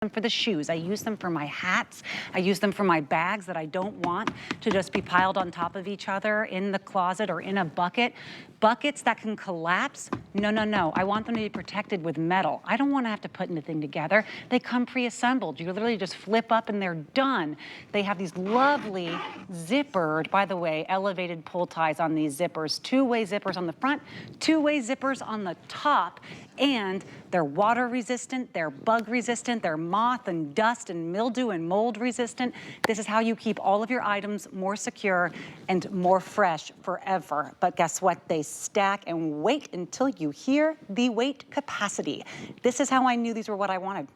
them for the shoes. I use them for my hats. I use them for my bags that I don't want to just be piled on top of each other in the closet or in a bucket. Buckets that can collapse, no, no, no. I want them to be protected with metal. I don't want to have to put anything together. They come pre-assembled. You literally just flip up and they're done. They have these lovely zippered, by the way, elevated pull ties on these zippers. Two-way zippers on the front, two-way zippers on the top, and they're water resistant, they're bug resistant, they're moth and dust and mildew and mold resistant. This is how you keep all of your items more secure and more fresh forever. But guess what? They stack, and wait until you hear the weight capacity. This is how I knew these were what I wanted.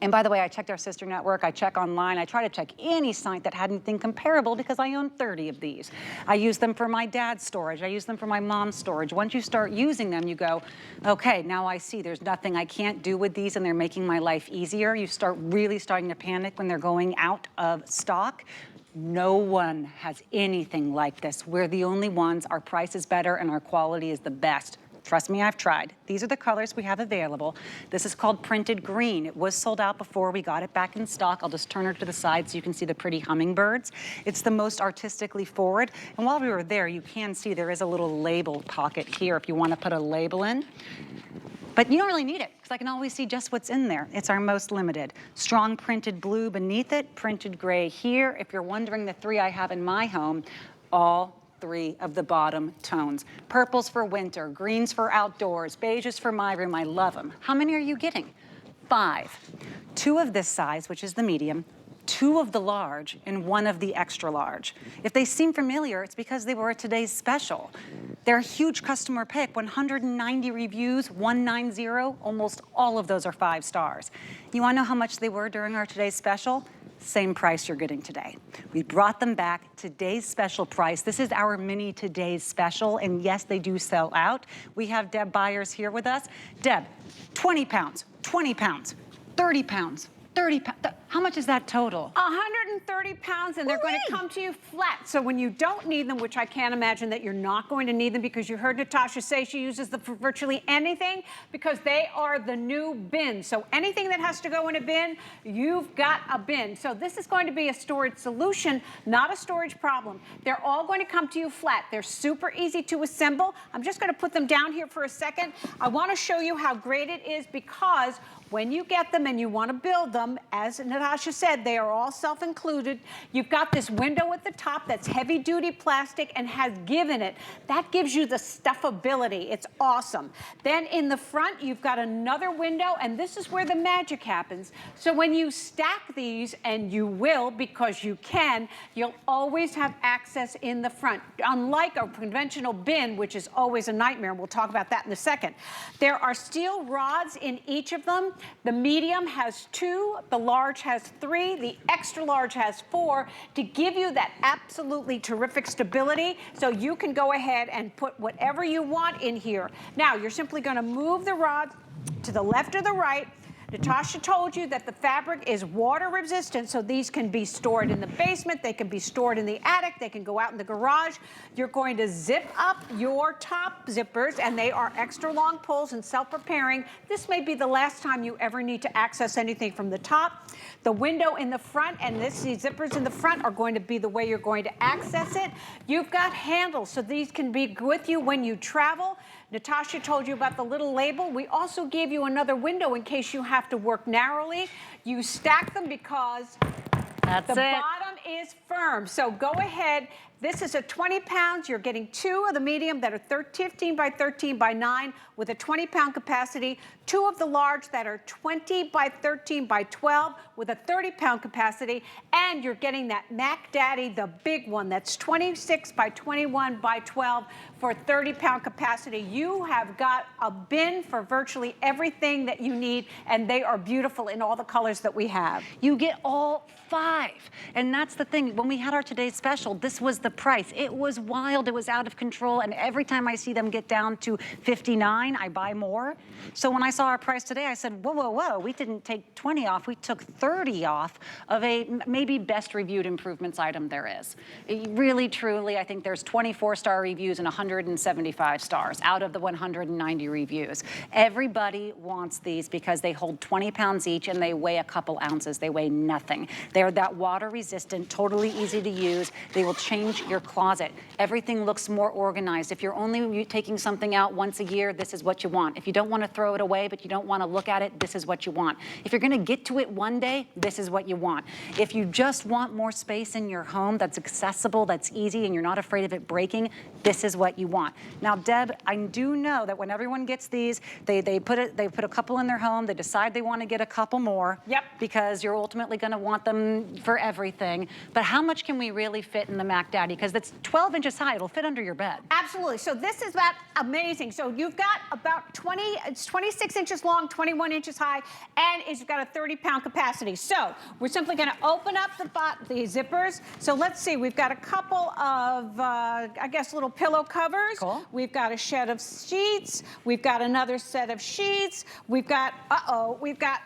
And by the way, I checked our sister network, I check online, I try to check any site that had anything comparable because I own 30 of these. I use them for my dad's storage, I use them for my mom's storage. Once you start using them, you go, okay, now I see there's nothing I can't do with these and they're making my life easier. You start really starting to panic when they're going out of stock. No one has anything like this. We're the only ones, our price is better and our quality is the best. Trust me, I've tried. These are the colors we have available. This is called printed green. It was sold out before we got it back in stock. I'll just turn her to the side so you can see the pretty hummingbirds. It's the most artistically forward. And while we were there, you can see there is a little label pocket here if you want to put a label in. But you don't really need it because I can always see just what's in there. It's our most limited. Strong printed blue beneath it, printed gray here. If you're wondering the three I have in my home, all three of the bottom tones. Purples for winter, greens for outdoors, beiges for my room. I love them. How many are you getting? 5. 2 of this size, which is the medium, 2 of the large, and 1 of the extra large. If they seem familiar, it's because they were today's special. They're a huge customer pick, 190 reviews, 190, almost all of those are 5 stars. You wanna know how much they were during our today's special? Same price you're getting today. We brought them back, today's special price. This is our mini today's special, and yes, they do sell out. We have Deb Byers here with us. Deb, 20 pounds, 20 pounds, 30 pounds, 30 pounds. How much is that total? 130 pounds, and they're going to come to you flat. So when you don't need them, which I can't imagine that you're not going to need them because you heard Natasha say she uses them for virtually anything because they are the new bin. So anything that has to go in a bin, you've got a bin. So this is going to be a storage solution, not a storage problem. They're all going to come to you flat. They're super easy to assemble. I'm just going to put them down here for a second. I want to show you how great it is because when you get them and you want to build them, as Natasha said, they are all self-included. You've got this window at the top that's heavy-duty plastic and has give in it. That gives you the stuffability. It's awesome. Then in the front, you've got another window, and this is where the magic happens. So when you stack these, and you will because you can, you'll always have access in the front. Unlike a conventional bin, which is always a nightmare, and we'll talk about that in a second. There are steel rods in each of them. The medium has 2, the large has 3, the extra large has 4 to give you that absolutely terrific stability. So you can go ahead and put whatever you want in here. Now you're simply going to move the rods to the left or the right. Natasha told you that the fabric is water resistant, so these can be stored in the basement, they can be stored in the attic, they can go out in the garage. You're going to zip up your top zippers, and they are extra long pulls and self-preparing. This may be the last time you ever need to access anything from the top. The window in the front and these zippers in the front are going to be the way you're going to access it. You've got handles, so these can be with you when you travel. Natasha told you about the little label. We also gave you another window in case you have to work narrowly. You stack them because the bottom is firm. So go ahead. This is a 20 pounds. You're getting 2 of the medium that are 15 by 13 by 9 with a 20-pound capacity, 2 of the large that are 20 by 13 by 12 with a 30-pound capacity, and you're getting that Mac Daddy, the big one, that's 26 by 21 by 12 for 30-pound capacity. You have got a bin for virtually everything that you need, and they are beautiful in all the colors that we have. You get all 5. And that's the thing. When we had our today's special, this was the price. It was wild. It was out of control. And every time I see them get down to 59, I buy more. So when I saw our price today, I said, whoa, whoa, whoa. We didn't take 20 off. We took 30 off of a maybe best reviewed improvements item there is. Really, truly, I think there's 24-star reviews and 100 275 stars out of the 190 reviews. Everybody wants these because they hold 20 pounds each and they weigh a couple ounces. They weigh nothing. They're that water resistant, totally easy to use. They will change your closet. Everything looks more organized. If you're only taking something out once a year, this is what you want. If you don't want to throw it away, but you don't want to look at it, this is what you want. If you're going to get to it one day, this is what you want. If you just want more space in your home that's accessible, that's easy, and you're not afraid of it breaking, this is what you want. Now, Deb, I do know that when everyone gets these, they put a couple in their home, they decide they want to get a couple more. Yep. Because you're ultimately going to want them for everything. But how much can we really fit in the Mac Daddy? Because it's 12 inches high, it'll fit under your bed. Absolutely. So this is about amazing. So you've got about it's 26 inches long, 21 inches high, and it's got a 30-pound capacity. So we're simply going to open up the zippers. So let's see, we've got a couple of, I guess, little pillow covers. Cool. We've got a shed of sheets. We've got another set of sheets. We've got, we've got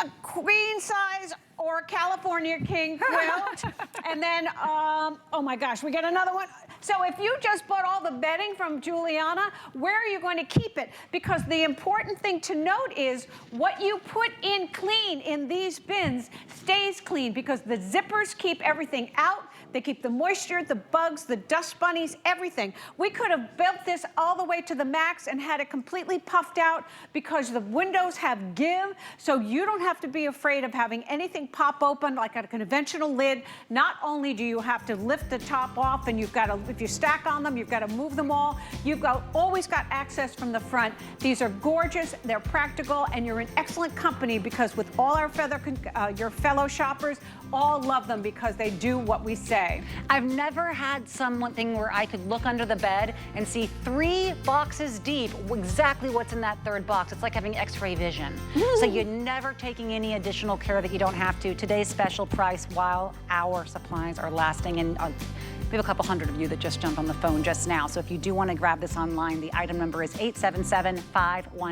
a queen size or California king quilt. And then, oh my gosh, we got another one. So if you just bought all the bedding from Juliana, where are you going to keep it? Because the important thing to note is what you put in clean in these bins stays clean, because the zippers keep everything out. They keep the moisture, the bugs, the dust bunnies, everything. We could have built this all the way to the max and had it completely puffed out, because the windows have give, so you don't have to be afraid of having anything pop open like a conventional lid. Not only do you have to lift the top off, and you've got to, if you stack on them, you've got to move them all. You've always got access from the front. These are gorgeous, they're practical, and you're in excellent company, because with all our your fellow shoppers, all love them because they do what we say. I've never had something where I could look under the bed and see 3 boxes deep exactly what's in that third box. It's like having x-ray vision. So you're never taking any additional care that you don't have to. Today's special price while our supplies are lasting, and we have a couple hundred of you that just jumped on the phone just now. So if you do want to grab this online, the item number is 87751.